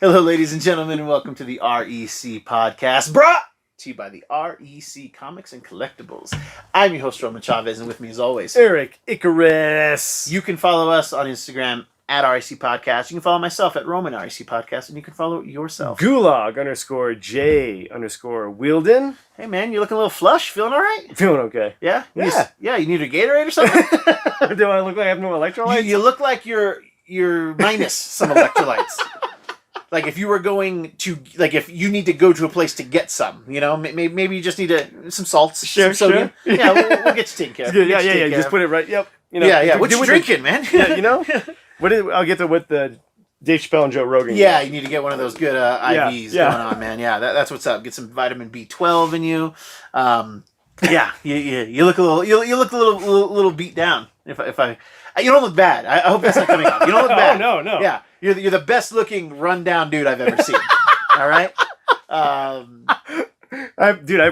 Hello, ladies and gentlemen, and welcome to the REC podcast, brought to you by the REC Comics and Collectibles. I'm your host, Roman Chavez, and with me as always, Erik Icarus. You can follow us on Instagram at REC Podcast. You can follow myself at Roman REC Podcast, and you can follow yourself. Gulag_J_Wielden. Hey, man, you looking a little flush? Feeling all right? Feeling okay. Yeah? Yeah. You need a Gatorade or something? Do I look like I have no electrolytes? You look like you're minus some electrolytes. Like if you were going to, like if you need to go to a place to get some, you know, maybe you just need some salts, some sodium. Sure. Yeah, we'll get you taken care of. Yeah. Just put it right. Yep. You know, yeah. What you drinking, man? Yeah, you know. I'll get with the Dave Chappelle and Joe Rogan. Yeah, you need to get one of those good IVs going on, man. Yeah, that's what's up. Get some vitamin B12 in you. Yeah, you look a little, you look a little beat down. If I you don't look bad. I hope that's not coming up. You don't look bad. Oh, no. Yeah, you're the best looking rundown dude I've ever seen. All right. I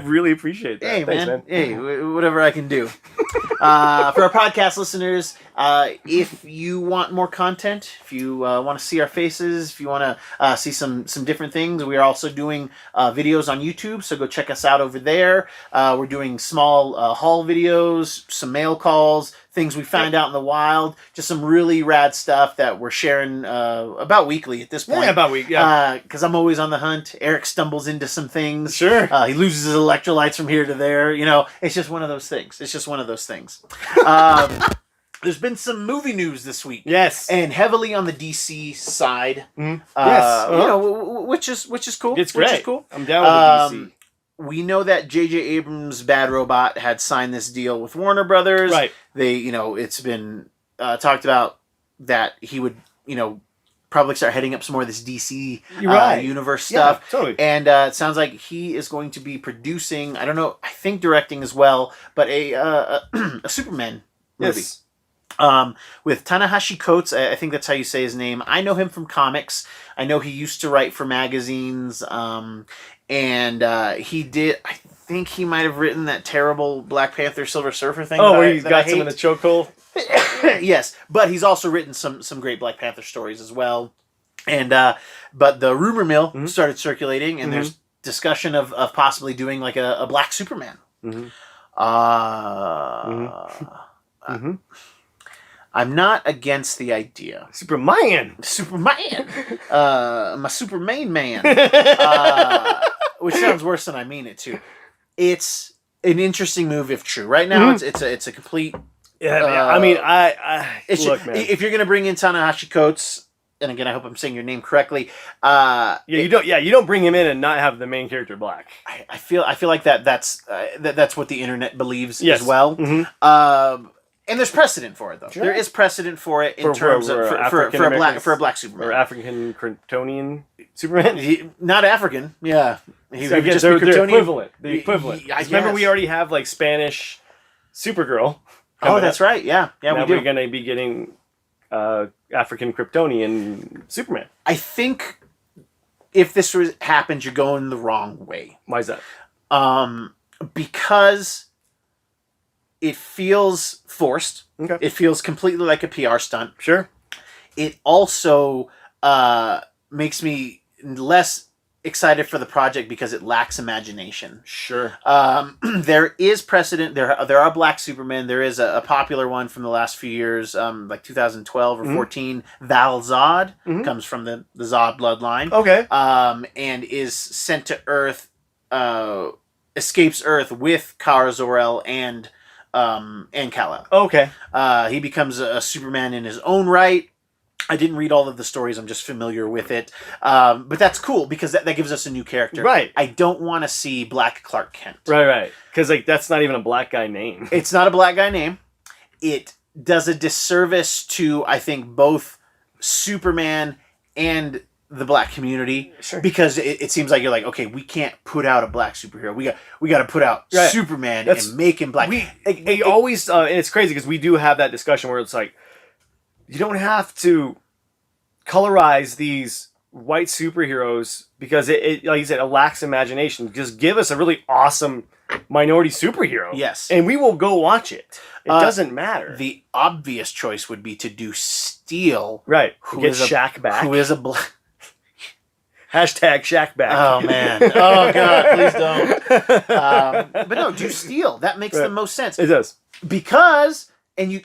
really appreciate that. Hey, Thanks, man. Hey, whatever I can do. For our podcast listeners, if you want more content, if you want to see our faces, if you want to see some different things, we are also doing videos on YouTube, so go check us out over there. We're doing small haul videos, some mail calls, things we found out in the wild, just some really rad stuff that we're sharing about weekly at this point. Yeah, about weekly. Yeah. Because I'm always on the hunt. Eric stumbles into some things. Sure. He loses his electrolytes from here to there. You know, it's just one of those things. There's been some movie news this week. Yes. And heavily on the DC side. Mm-hmm. Yes. You know, which is cool. It's great. Which is cool. I'm down with DC. We know that JJ Abrams' Bad Robot had signed this deal with Warner Brothers. Right. They, it's been talked about that he would, probably start heading up some more of this DC universe stuff. Yeah, totally. And it sounds like he is going to be producing, I don't know, I think directing as well, but a Superman movie. Yes. With Tanahashi Coates, I think that's how you say his name. I know him from comics. I know he used to write for magazines. And he did, I think he might have written that terrible Black Panther Silver Surfer thing. Oh, where he's got some in the chokehold? Yes, but he's also written some great Black Panther stories as well. And but the rumor mill started circulating, and there's discussion of possibly doing like a Black Superman. I'm not against the idea. Superman! My Superman man. Which sounds worse than I mean it to. It's an interesting move if true. Right now, it's a complete. Yeah, I mean, look, man. If you're gonna bring in Tanahashi Coates, and again, I hope I'm saying your name correctly. You don't bring him in and not have the main character black. I feel like that's what the internet believes as well. And there's precedent for it, though. Sure. There is precedent for it in terms of for a black Superman or African Kryptonian Superman. Not African, yeah. He would just be Kryptonian. The equivalent. Remember, we already have like Spanish Supergirl. Oh, that's right. Yeah, now we do. We're going to be getting African Kryptonian Superman. I think if this happens, you're going the wrong way. Why is that? Because it feels forced. Okay. It feels completely like a PR stunt. Sure. It also makes me less excited for the project because it lacks imagination. Sure. There is precedent. There are Black Supermen. There is a popular one from the last few years, like 2012 or 14. Val Zod comes from the Zod bloodline. Okay. And is sent to Earth, escapes Earth with Kara Zor-El and Kal-El. Okay. He becomes a Superman in his own right. I didn't read all of the stories. I'm just familiar with it. But that's cool because that gives us a new character. Right. I don't want to see Black Clark Kent. Right. Because that's not even a black guy name. It's not a black guy name. It does a disservice to, I think, both Superman and the black community. Sure. Because it seems like you're like, okay, we can't put out a black superhero. We got to put out Superman and make him black. We always, and it's crazy because we do have that discussion where it's like, you don't have to colorize these white superheroes because it like you said, it lacks imagination. Just give us a really awesome minority superhero. Yes. And we will go watch it. It doesn't matter. The obvious choice would be to do Steel. Right. Get Shaq back. Who is a black... Hashtag Shaq back. Oh man. Oh god, please don't. But no, do Steel. That makes the most sense. It does. Because and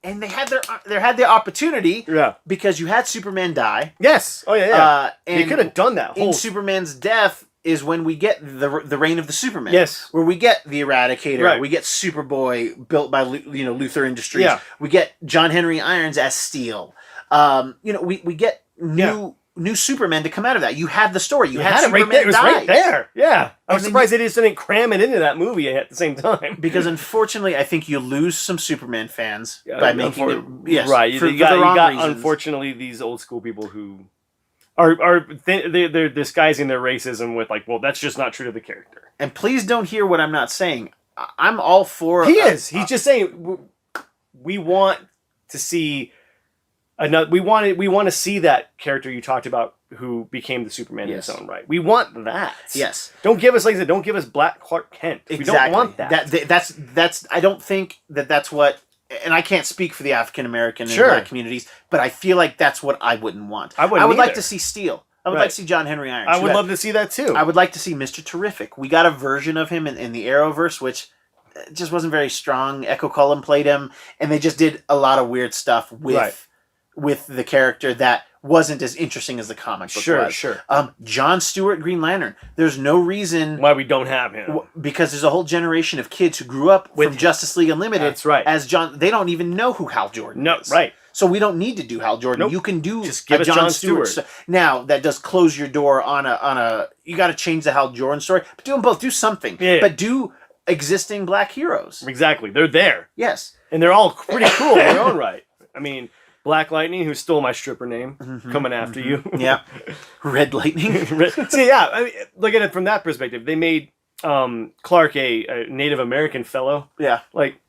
they had their opportunity. Yeah. Because you had Superman die. Yes. Oh yeah. And they could have done that. In Superman's death is when we get the reign of the Superman. Yes. Where we get the Eradicator. Right. We get Superboy built by Luthor Industries. Yeah. We get John Henry Irons as Steel. We get new Superman to come out of that. You had the story. You had Superman it right there. It was die. right there. Yeah. I was And surprised they just didn't cram it into that movie at the same time. Because unfortunately, I think you lose some Superman fans by making it. Yes, right. For you the wrong got reasons. unfortunately these old school people who they're disguising their racism with like, well, that's just not true to the character. And please don't hear what I'm not saying. I'm all for. He is. He's just saying we want to see. We want to see that character you talked about who became the Superman in his own right. We want that. Yes. Don't give us, like I said, don't give us Black Clark Kent. Exactly. We don't want that. That's. I don't think that's what. And I can't speak for the African American and Black communities, but I feel like that's what I wouldn't want. I would like to see Steel. I would like to see John Henry Irons. I would love to see that too. I would like to see Mr. Terrific. We got a version of him in the Arrowverse, which just wasn't very strong. Echo Cullen played him, and they just did a lot of weird stuff with the character that wasn't as interesting as the comic book was. Sure. John Stewart, Green Lantern. There's no reason why we don't have him. Because there's a whole generation of kids who grew up with Justice League Unlimited. That's right. As John, they don't even know who Hal Jordan is. Right. So we don't need to do Hal Jordan. Nope. You can do just give us John Stewart. Now that does close your door on a. You got to change the Hal Jordan story, but do them both. Do something. Yeah. But do existing Black heroes. Exactly. They're there. Yes. And they're all pretty cool in their own right. I mean, Black Lightning, who stole my stripper name, coming after you. Yeah. Red Lightning. See, yeah, I mean, look at it from that perspective. They made Clark a Native American fellow. Yeah. Like,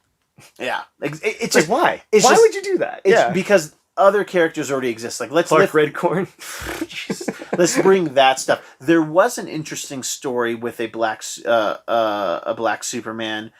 yeah. It's just, why? Why would you do that? It's because other characters already exist. Like Clark Redcorn. Let's bring that stuff. There was an interesting story with a black Superman,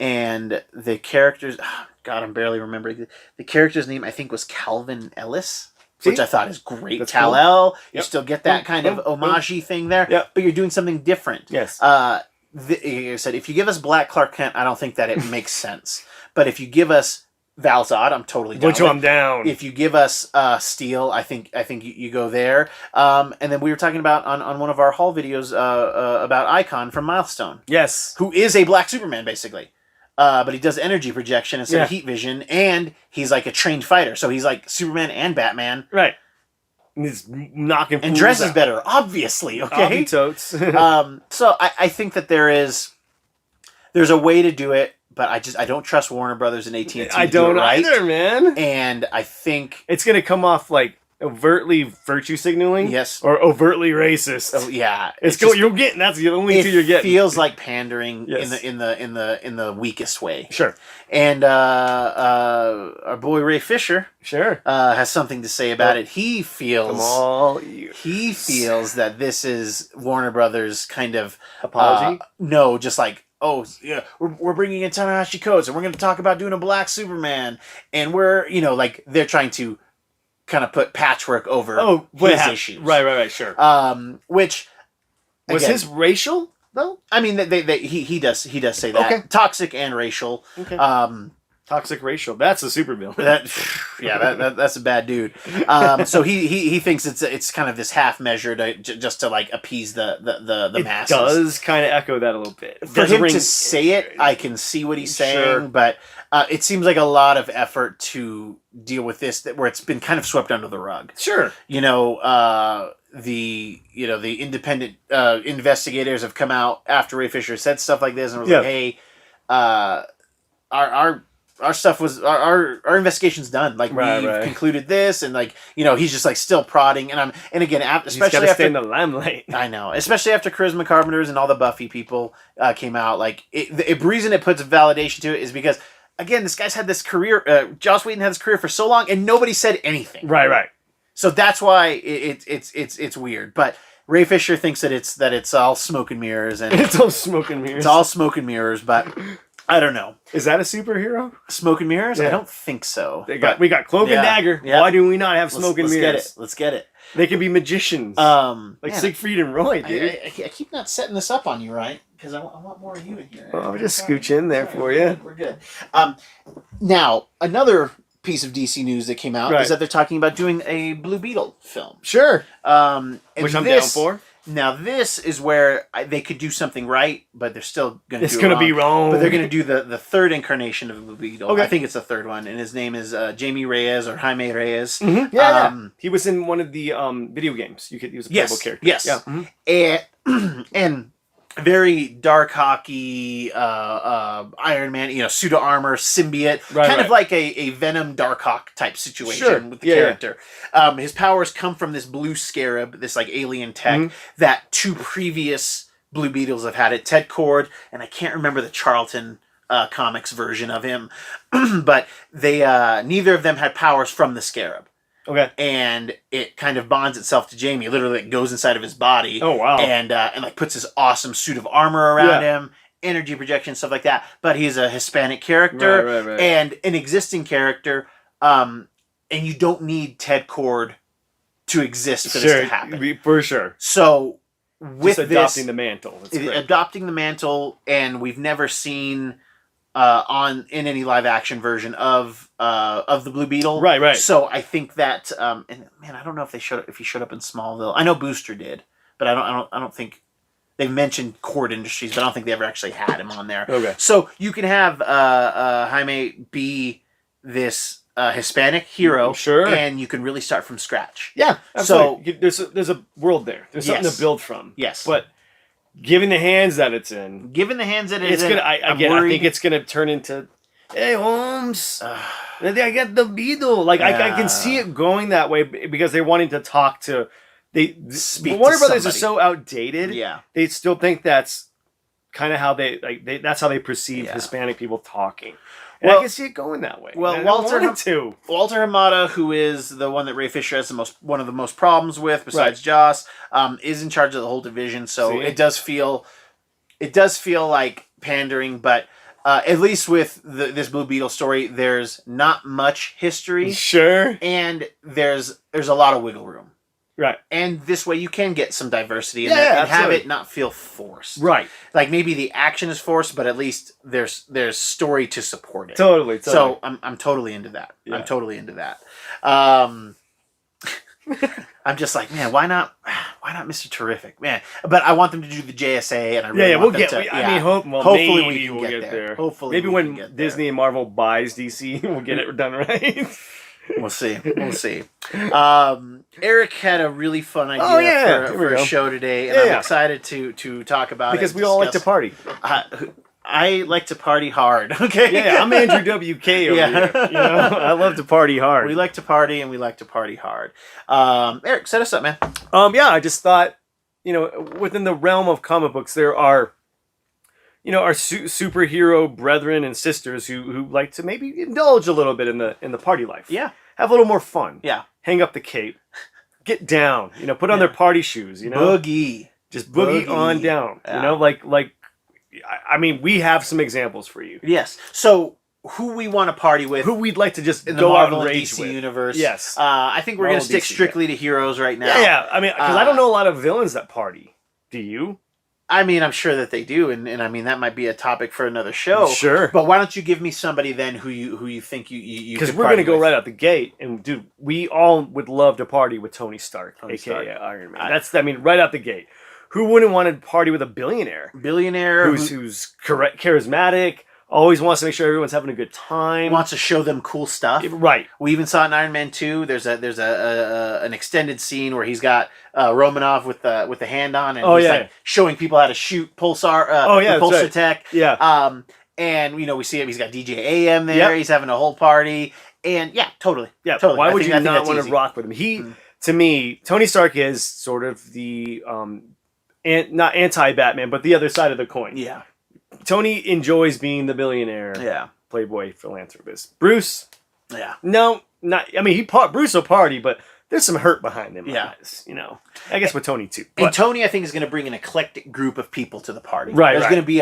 and the characters. Oh, God, I'm barely remembering the character's name. I think was Calvin Ellis, which I thought is great. That's Kal-El. cool. You still get that kind of homage-y thing there, but you're doing something different. Yes. Like I said, if you give us Black Clark Kent, I don't think that it makes sense. But if you give us Val Zod, I'm totally down. Which I'm down. If you give us Steel, I think you go there. And then we were talking about on one of our haul videos about Icon from Milestone. Yes. Who is a black Superman, basically. But he does energy projection instead of heat vision, and he's like a trained fighter. So he's like Superman and Batman. Right. And he's knocking and dresses better, obviously. Okay. Totes. So I think that there's a way to do it, but I don't trust Warner Brothers and AT&T. I don't either, man. And I think it's gonna come off like overtly virtue signaling, yes, or overtly racist. Oh yeah, you're getting. That's the only two you're getting. It feels like pandering in the weakest way. Sure. And our boy Ray Fisher, has something to say about it. He feels that this is Warner Brothers kind of apology. No, just like, oh yeah, we're bringing in Ta-Nehisi Coates, and we're going to talk about doing a black Superman, and we're like they're trying to kind of put patchwork over his issues. Right, sure. Which was again, his racial though? I mean, he does say that. Okay. Toxic and racial. Okay. Toxic racial. That's a supervillain. That's a bad dude. So he thinks it's kind of this half measure just to like appease the masses. It does kind of echo that a little bit. For him to say it, I can see what he's saying, but it seems like a lot of effort to deal with this where it's been kind of swept under the rug. Sure. The independent investigators have come out after Ray Fisher said stuff like this and was like, hey, our stuff was our investigation's done. Like we've concluded this, and like he's just like still prodding. And again, especially after stay in the limelight. I know, especially after Charisma Carpenters and all the Buffy people came out. Like the reason it puts validation to it is because again, this guy's had this career. Joss Whedon had this career for so long, and nobody said anything. Right. So that's why it's weird, but. Ray Fisher thinks that it's all smoke and mirrors, and it's all smoke and mirrors. It's all smoke and mirrors, but I don't know. Is that a superhero? Smoke and mirrors? Yeah. I don't think so. We got cloak and dagger. Yeah. Why do we not have smoke and mirrors? Let's get it. They could be magicians. Man, Siegfried and Roy, dude. I keep not setting this up on you, right? Because I want more of you in here. I'll just scooch in there for you. We're good. Now, another piece of DC news that came out is that they're talking about doing a Blue Beetle film. Sure. Which I'm down for. Now, this is where they could do something right, but they're still going to do it wrong. It's going to be wrong. But they're going to do the third incarnation of Blue Beetle. Okay. I think it's the third one, and his name is Jamie Reyes or Jaime Reyes. Mm-hmm. Yeah, he was in one of the video games. He was a playable character. Yes. Yeah. Mm-hmm. And very dark hockey, Iron Man, pseudo armor, symbiote, kind of like a Venom Darkhawk type situation with the character. Yeah. His powers come from this blue scarab, this like alien tech that two previous Blue Beetles have had it. Ted Kord, and I can't remember the Charlton comics version of him, but they neither of them had powers from the scarab. Okay. And it kind of bonds itself to Jamie. Literally, it goes inside of his body. Oh, wow. And like puts this awesome suit of armor around him, energy projection, stuff like that. But he's a Hispanic character right. and an existing character. And you don't need Ted Kord to exist for this to happen. For sure. So with just adopting the mantle. Adopting the mantle, and we've never seen in any live action version of the Blue Beetle. Right. So I think that and man, I don't know if he showed up in Smallville. I know Booster did, but I don't think they mentioned Kord Industries, but I don't think they ever actually had him on there. Okay. So you can have Jaime be this Hispanic hero, and you can really start from scratch. Yeah. Absolutely. So there's a world there. There's something to build from. Yes. But given the hands that it's in, I think it's gonna turn into, hey Holmes, I got the Beetle. Like I can see it going that way because they're wanting to talk to. Warner Brothers is so outdated. Yeah, they still think that's kind of how that's how they perceive Hispanic people talking. And I can see it going that way. Well, Walter Hamada, who is the one that Ray Fisher has one of the most problems with, besides Joss, is in charge of the whole division. So it does feel like pandering, but at least with this Blue Beetle story, there's not much history. Sure, and there's a lot of wiggle room. Right. And this way you can get some diversity in there and have it not feel forced. Right. Like maybe the action is forced, but at least there's story to support it. Totally. So I'm totally into that. Yeah. I'm totally into that. I'm just like, man, why not Mr. Terrific? Man. But I want them to do the JSA, and I really want them to hopefully we can get there. Hopefully maybe when Disney and Marvel buys DC, we'll get it done right. We'll see. Eric had a really fun idea for a show today, and I'm excited to talk about because it. Because we all like to party. I like to party hard. Okay. Yeah, I'm Andrew WK over here. I love to party hard. We like to party, and we like to party hard. Eric, set us up, man. I just thought, within the realm of comic books, there are, our superhero brethren and sisters who like to maybe indulge a little bit in the party life. Yeah. Have a little more fun. Yeah. Hang up the cape. Get down. Put on their party shoes. Boogie. Just boogie on down. Yeah. We have some examples for you. Yes. So who we want to party with? Who we'd like to just in the go Marvel out and and rage DC with. universe? Yes. I think we're going to stick strictly to heroes right now. Yeah. Because I don't know a lot of villains that party. Do you? I'm sure that they do, and that might be a topic for another show. Sure. But why don't you give me somebody then who you think you because we're going to go right out the gate, and dude, we all would love to party with Tony Stark, aka Iron Man. That's right out the gate. Who wouldn't want to party with a billionaire? Who's charismatic, always wants to make sure everyone's having a good time. Wants to show them cool stuff. Right. We even saw in Iron Man 2. There's an extended scene where he's got Romanov with the hand on, and he's like showing people how to shoot pulsar. Pulsar tech. Yeah. And we see him. He's got DJ AM there. Yep. He's having a whole party. And totally. Yeah. Totally. Why would you not want to rock with him? To me, Tony Stark is sort of the not anti-Batman, but the other side of the coin. Yeah. Tony enjoys being the billionaire. Yeah. Playboy philanthropist. Bruce. Yeah. No, not. Bruce will party, but there's some hurt behind them Yeah. eyes, you know. I guess with Tony too. And But, Tony, I think, is going to bring an eclectic group of people to the party. Right, There's right. going to be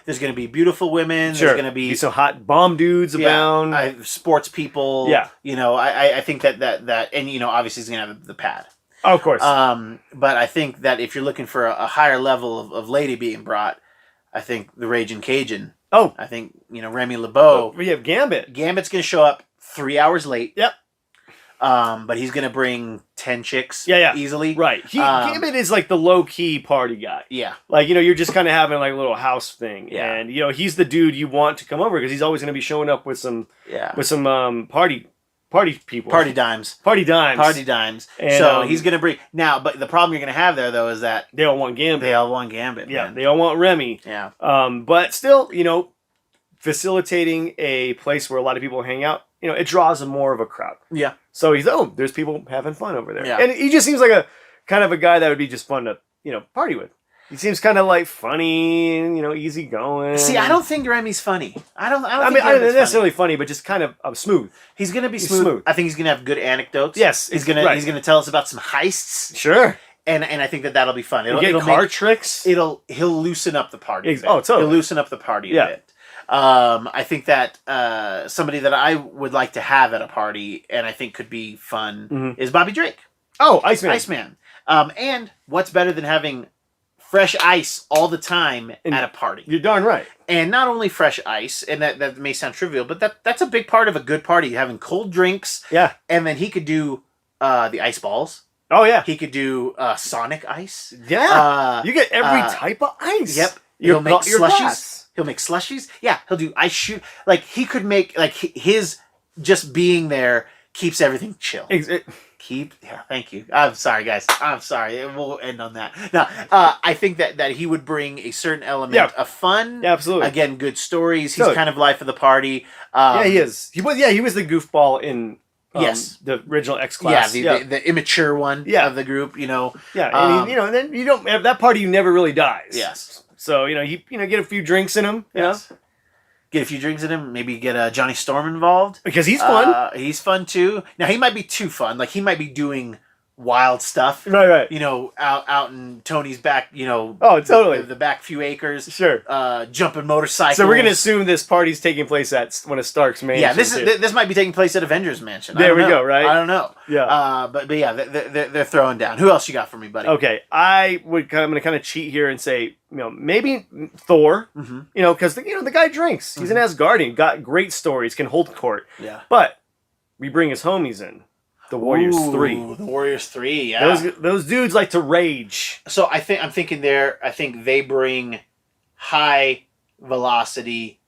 there's going to be beautiful women. sure, There's going to be some hot bomb dudes abound. sports people. Yeah. You know, I think that, and, you know, obviously he's going to have the pad. Oh, of course. But I think that if you're looking for a higher level of lady being brought, I think the Raging Cajun. Oh. I think, you know, Remy LeBeau. We have Gambit. Gambit's going to show up 3 hours late. Yep. But he's going to bring 10 chicks easily. Right. Gambit is like the low-key party guy. Yeah. Like, you know, you're just kind of having like a little house thing. Yeah. And, you know, he's the dude you want to come over because he's always going to be showing up with some party people. Party dimes. Party dimes. Party dimes. And, so he's going to bring... Now, but the problem you're going to have there, though, is that... They all want Gambit. They all want Gambit, Yeah, man. they all want Remy. Yeah. But still, you know, facilitating a place where a lot of people hang out, you know, it draws more of a crowd. Yeah. So there's people having fun over there. Yeah. And he just seems like a kind of a guy that would be just fun to, you know, party with. He seems kind of like funny and, you know, easygoing. See, I don't think Remy's funny. I don't I mean, think not Gambit's necessarily funny, but just kind of smooth. He's going to be He's smooth. smooth. I think he's going to have good anecdotes. Yes, He's right. going to tell us about some heists. Sure. And I think that'll be fun. He'll get card tricks. He'll loosen up the party. A bit. Oh, totally. He'll loosen up the party a bit. I think that somebody that I would like to have at a party and I think could be fun is Bobby Drake. Oh, Iceman. Iceman. And what's better than having fresh ice all the time at a party? You're darn right. And not only fresh ice, and that may sound trivial, but that's a big part of a good party, having cold drinks. Yeah. And then he could do the ice balls. Oh, yeah. He could do Sonic ice. Yeah. You get every type of ice. Yep. He'll make slushies. He'll make slushies. Yeah. He'll do ice shoot. Like, he could make, like, his just being there keeps everything chill. Yeah, thank you. I'm sorry, guys. I'm sorry. We'll end on that. Now, I think that he would bring a certain element of fun. Yeah, absolutely. Again, good stories. He's kind of life of the party. He is. He was the goofball in the original X Class. Yeah, the immature one of the group. You know. Yeah, and you know, then you don't have that party. Never really dies. Yes. So you know, get a few drinks in him. Yes. Get a few drinks in him. Maybe get Johnny Storm involved because he's fun. He's fun too. Now he might be too fun. Like he might be doing wild stuff. Right. You know, out in Tony's back. You know. Oh, totally. The back few acres. Sure. Jumping motorcycles. So we're gonna assume this party's taking place at one of Stark's mansions. Yeah, this might be taking place at Avengers Mansion. There we go. Right. I don't know. Yeah. But yeah, they're throwing down. Who else you got for me, buddy? Okay, I'm gonna kind of cheat here and say, you know, maybe Thor. Mm-hmm. You know, because the guy drinks. He's an Asgardian. Got great stories. Can hold court. Yeah. But we bring his homies in. The Warriors 3. The Warriors 3, yeah. Those dudes like to rage. So I think they bring high velocity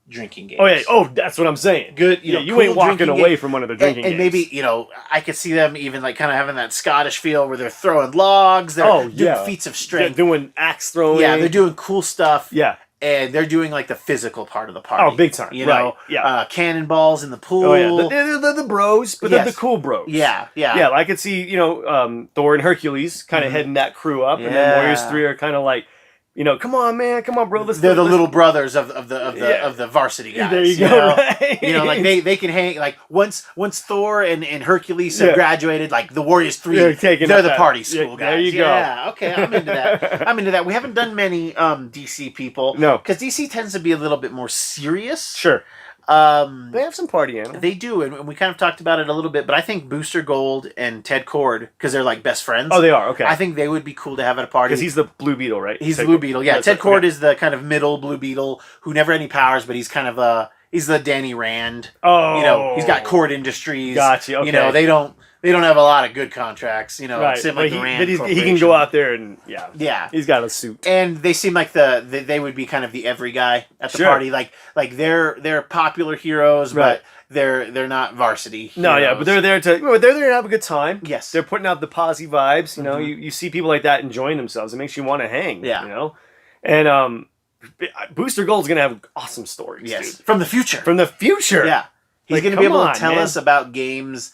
drinking games. Oh yeah. Oh, that's what I'm saying. Good. You cool ain't walking away game. from one of the drinking and games. maybe, you know, I could see them even like kind of having that Scottish feel where they're throwing logs. They're doing feats of strength. They're doing axe throwing. Yeah, they're doing cool stuff. Yeah. And they're doing like the physical part of the party. Oh, big time. You know, cannonballs in the pool. Oh yeah, they're the bros, but they're the cool bros. Yeah. Yeah, I could see, you know, Thor and Hercules kind of heading that crew up, and then Warriors 3 are kind of like, you know, come on, man, come on, bro. They're the little brothers of the varsity guys. There you go. Right? You know, like they can hang like once Thor and Hercules have graduated, like the Warriors 3, they're the party school guys. There you go. Yeah, okay, I'm into that. We haven't done many DC people. No, because DC tends to be a little bit more serious. Sure. They have some party in them. They do, and we kind of talked about it a little bit, but I think Booster Gold and Ted Kord, because they're like best friends. Oh, they are, okay. I think they would be cool to have at a party. Because he's the Blue Beetle, right? He's the Blue Beetle, yeah. Ted Kord is the kind of middle Blue Beetle who never had any powers, but he's kind of he's the Danny Rand. Oh. You know, he's got Kord Industries. Gotcha, okay. You know, they don't have a lot of good contracts, you know, except like the Rand he can go out there and, yeah. He's got a suit. And they seem like they would be kind of the every guy at the party. Like they're popular heroes, but they're not varsity heroes. No, yeah, but they're there to have a good time. Yes. They're putting out the posse vibes, you know. You see people like that enjoying themselves. It makes you want to hang, yeah. You know. And Booster Gold's going to have awesome stories, yes. dude. From the future. From the future. Yeah. He's going to be able to tell us about games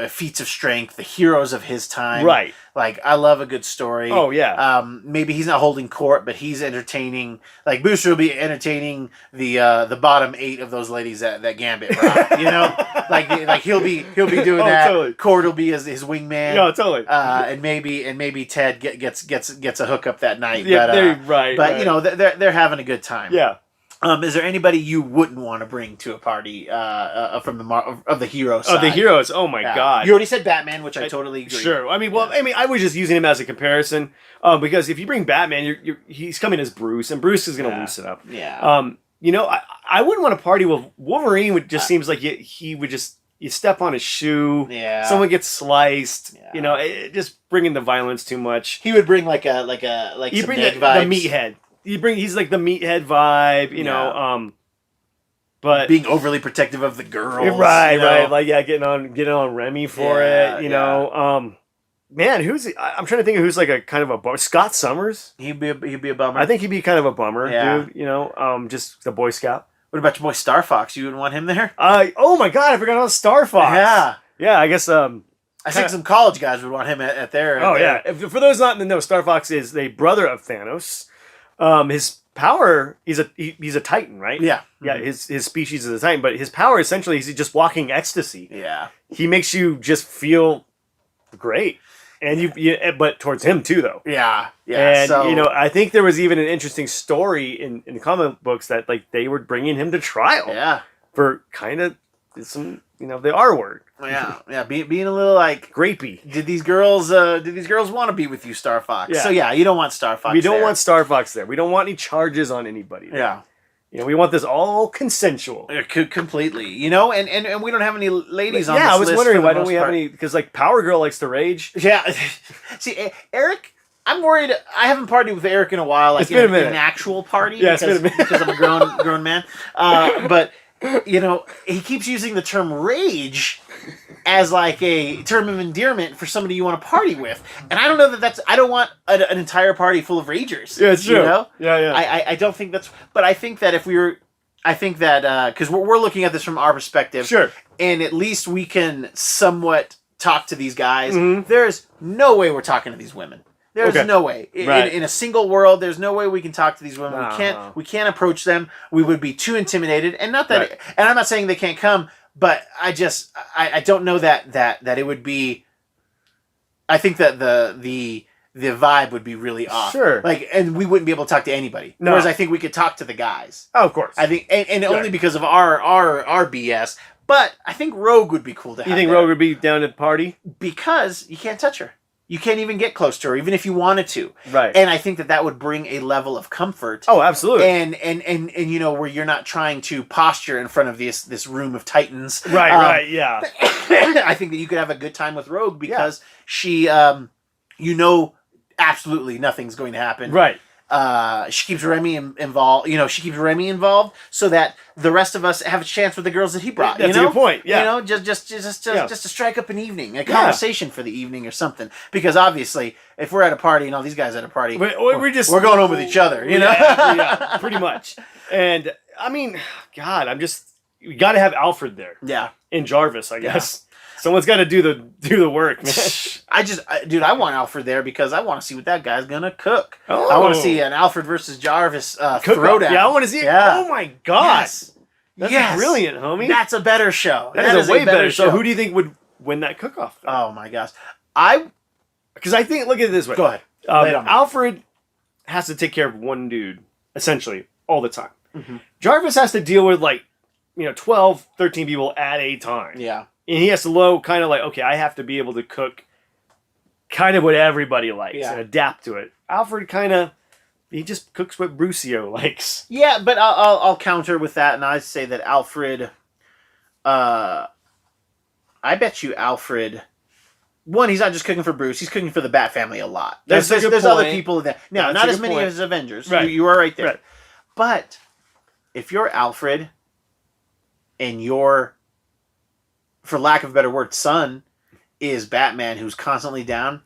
feats of strength, the heroes of his time. Right. Like, I love a good story. Oh, yeah. Maybe he's not holding court, but he's entertaining. Like, Booster will be entertaining the bottom 8 of those ladies that Gambit brought. You know, like he'll be doing that. Totally. Cord will be his wingman. Yeah, totally. And maybe Ted gets a hookup that night. Yeah, but, right. But you know, they're having a good time. Yeah. Is there anybody you wouldn't want to bring to a party from the hero side? Oh, the heroes. Oh, my God. You already said Batman, which I totally agree. Sure. I mean, I was just using him as a comparison because if you bring Batman, he's coming as Bruce, and Bruce is going to loosen up. Yeah. You know, I wouldn't want to party with Wolverine. Just seems like he would just you step on his shoe. Yeah. Someone gets sliced. Yeah. You know, just bringing the violence too much. He would bring like You some bring Ned the vibes. meathead. He's like the meathead vibe. You know. But being overly protective of the girls. right, you know? right, like getting on Remy for it. You know. Man, I'm trying to think of who's like a kind of a bummer. Scott Summers. He'd be a bummer. I think he'd be kind of a bummer, Yeah. dude. You know, just the Boy Scout. What about your boy Star Fox? You wouldn't want him there? Oh my God, I forgot about Star Fox. Yeah. I guess. I think some college guys would want him at their. Yeah. For those not in the know, Star Fox is the brother of Thanos. His power, he's a Titan, right? Yeah. Yeah. His species is a Titan, but his power essentially is just walking ecstasy. Yeah. He makes you just feel great. And but towards him too, though. Yeah. And you know, I think there was even an interesting story in the comic books that like they were bringing him to trial. Yeah. For kind of some, you know, the R word. Yeah. Being a little like grapey. Did these girls want to be with you, Star Fox? Yeah. So yeah, you don't want Star Fox. We don't want Star Fox there. We don't want any charges on anybody there. Yeah. You know, we want this all consensual. Completely. You know, and we don't have any ladies on this list. Yeah, I was wondering why don't we have part. any? Because like Power Girl likes to rage. Yeah. See, Eric, I'm worried. I haven't partied with Eric in a while. Like It's been a minute. an actual party. Yeah, it's been a minute. Because I'm a grown man. But you know, he keeps using the term rage as like a term of endearment for somebody you want to party with, and I don't know that's. I don't want an entire party full of ragers. Yeah, it's true. You know? Yeah. I don't think that's. But I think that because we're looking at this from our perspective, Sure. and at least we can somewhat talk to these guys. Mhm. There's no way we're talking to these women. There's no way. Right. In a single world, there's no way we can talk to these women. No. We can't approach them. We would be too intimidated. And not that Right. and I'm not saying they can't come, but I don't know that it would be. I think that the vibe would be really off. Sure. Like, and we wouldn't be able to talk to anybody. No. Whereas I think we could talk to the guys. Oh, of course. I think and only because of our BS. But I think Rogue would be cool to have. You think there. Rogue would be down at the party? Because you can't touch her. You can't even get close to her, even if you wanted to. Right. And I think that would bring a level of comfort. Oh, absolutely. And you know, where you're not trying to posture in front of this room of titans. Right, yeah. I think that you could have a good time with Rogue because she, you know, absolutely nothing's going to happen. Right. She keeps Remy involved. You know, she keeps Remy involved so that the rest of us have a chance with the girls that he brought. That's you know? a good point. Yeah. You know, just to strike up an evening, a conversation for the evening or something. Because obviously, if we're at a party and all these guys at a party, we're going home with each other. You know, yeah, pretty much. And I mean, God, we got to have Alfred there. Yeah. And Jarvis, I guess. Someone's got to do the work, man. Dude, I want Alfred there because I want to see what that guy's gonna cook. Oh. I want to see an Alfred versus Jarvis throwdown. Yeah, I want to see it. Yeah. Oh my God. That's brilliant, homie. That's a better show. That is a way better show. Who do you think would win that cook-off? Oh my gosh. Because I think, look at it this way. Go ahead. Lay it on me. Alfred has to take care of one dude, essentially, all the time. Mm-hmm. Jarvis has to deal with 12, 13 people at a time. Yeah. And he has to kind of okay, I have to be able to cook kind of what everybody likes and adapt to it. Alfred he just cooks what Brucio likes. Yeah, but I'll counter with that, and I say that Alfred. I bet you Alfred. One, he's not just cooking for Bruce; he's cooking for the Bat family a lot. There's other people there. Now, not as many as Avengers. Right. You are right there. Right. But if you're Alfred, and you're, for lack of a better word, son is Batman, who's constantly down.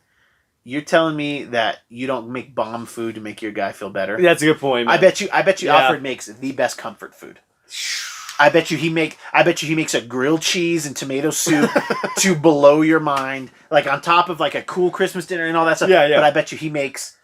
You're telling me that you don't make bomb food to make your guy feel better? That's a good point, man. I bet you Alfred makes the best comfort food. I bet you he makes a grilled cheese and tomato soup to blow your mind, like on top of like a cool Christmas dinner and all that stuff. Yeah, yeah. But I bet you he makes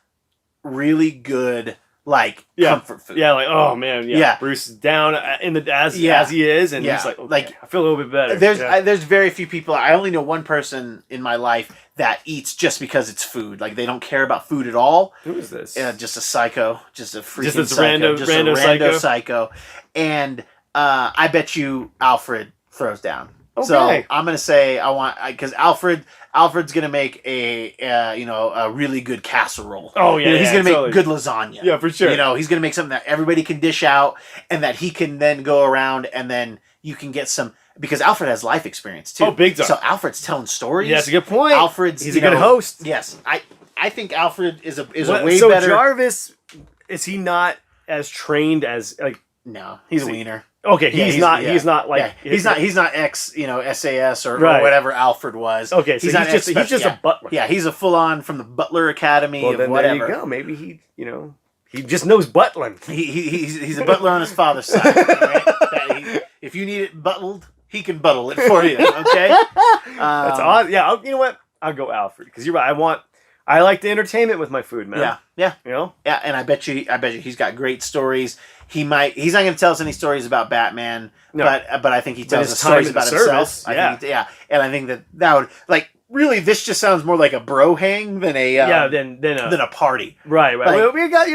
really good like comfort food. Yeah, like oh man, Yeah. Bruce is down as he is, and he's like, okay, like I feel a little bit better. There's very few people. I only know one person in my life that eats just because it's food. Like they don't care about food at all. Who is this? Just a psycho, just a freaking this psycho, rando psycho. And I bet you Alfred throws down. Okay. So I'm gonna say because Alfred's gonna make a really good casserole. Oh yeah, he's gonna totally. make good lasagna. Yeah, for sure. He's gonna make something that everybody can dish out, and that he can then go around, and then you can get some. Because Alfred has life experience too. Oh, big time. So Alfred's telling stories. Yeah, that's a good point. He's a good host. Yes, I think Alfred is a way so better. Jarvis, is he not as trained as like? No, he's a wiener. Okay, he's not like he's not ex SAS or whatever Alfred was. Okay, so he's just a butler. Yeah, he's a full on from the Butler Academy well, then whatever. There you go. Maybe he just knows butling. He's a butler on his father's side. Right? If you need it buttled, he can buttle it for you. Okay, that's odd. Yeah, you know what? I'll go Alfred because you're right. I like the entertainment with my food, man. Yeah. Yeah, and I bet you he's got great stories. He's not going to tell us any stories about Batman, no. but I think he tells us stories about himself. And I think that would like really this just sounds more like a bro hang than a party. Right. Like, we got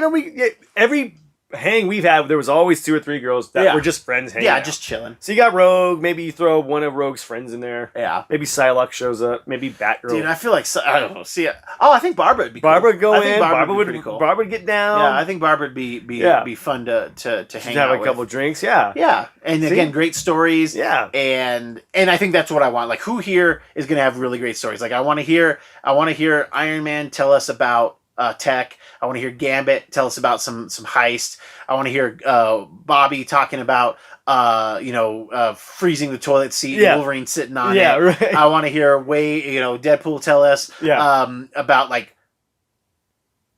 every hang we've had, there was always 2 or 3 girls that were just friends hanging out. Just chilling. So you got Rogue, maybe you throw one of Rogue's friends in there. Yeah. Maybe Psylocke shows up, maybe Batgirl. Dude, I feel like, I don't know, I think Barbara would be cool. Barbara would go in, Barbara would be pretty cool. Barbara would get down. Yeah, I think Barbara would be fun to hang out have a couple drinks, yeah. Yeah, and again, great stories. Yeah. And I think that's what I want. Like, who here is going to have really great stories? Like, I want to hear Iron Man tell us about tech. I want to hear Gambit tell us about some heist. I want to hear Bobby talking about freezing the toilet seat and Wolverine sitting on it. Yeah, right. I want to hear Deadpool tell us about like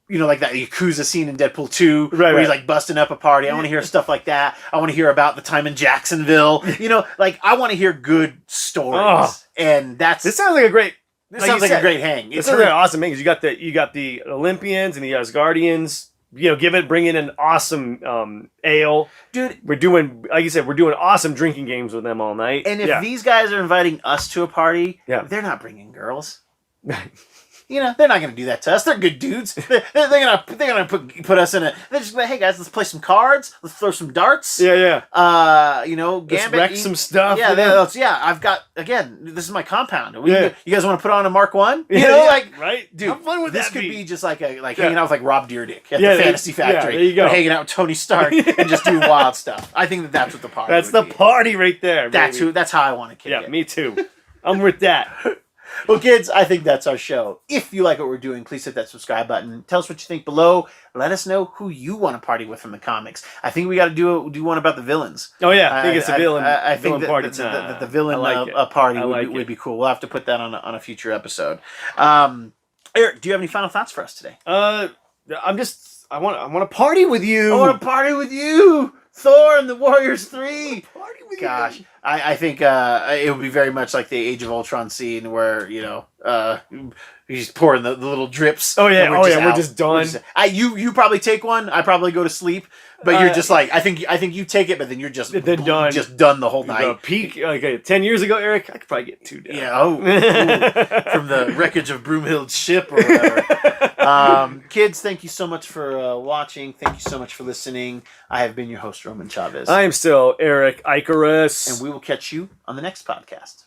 that Yakuza scene in Deadpool 2 where he's like busting up a party. I want to hear stuff like that. I want to hear about the time in Jacksonville. I want to hear good stories. And this sounds like a great hang. It's really awesome hang because you got the Olympians and the Asgardians. Bring in an awesome ale, dude. We're doing, like you said, awesome drinking games with them all night. And if these guys are inviting us to a party, they're not bringing girls. They're not going to do that to us. They're good dudes. They're gonna put us in a. They're just like, hey guys, let's play some cards. Let's throw some darts. Yeah. Gambit. Let's wreck some stuff. Yeah. I've got this is my compound. You guys want to put on a Mark 1? Right, dude. How fun would this that could be? be just like hanging out with like Rob Dyrdek at the Fantasy Factory. Yeah, there you go. Hanging out with Tony Stark and just doing wild stuff. I think that's what the party. That's the party right there. That's how I want to kick it. Yeah, me too. I'm with that. Well, kids, I think that's our show. If you like what we're doing, please hit that subscribe button. Tell us what you think below. Let us know who you want to party with from the comics. I think we got to do one about the villains. Oh yeah, I think it's a villain. I think party that the villain party would be cool. We'll have to put that on a future episode. Eric, do you have any final thoughts for us today? I want to party with you. I want to party with you. Thor and the Warriors 3. Party with you. Gosh, I think it would be very much like the Age of Ultron scene where he's pouring the little drips. Oh yeah, we're just done. You probably take one. I probably go to sleep. But you're just like I think you take it, but then you're just done. Just done the whole night. Peak 10 years ago, Eric, I could probably get 2 down. Yeah. Ooh, from the wreckage of Broomhild's ship or whatever. Kids, thank you so much for watching. Thank you so much for listening. I have been your host, Roman Chavez. I am still Eric Icarus, and we will catch you on the next podcast.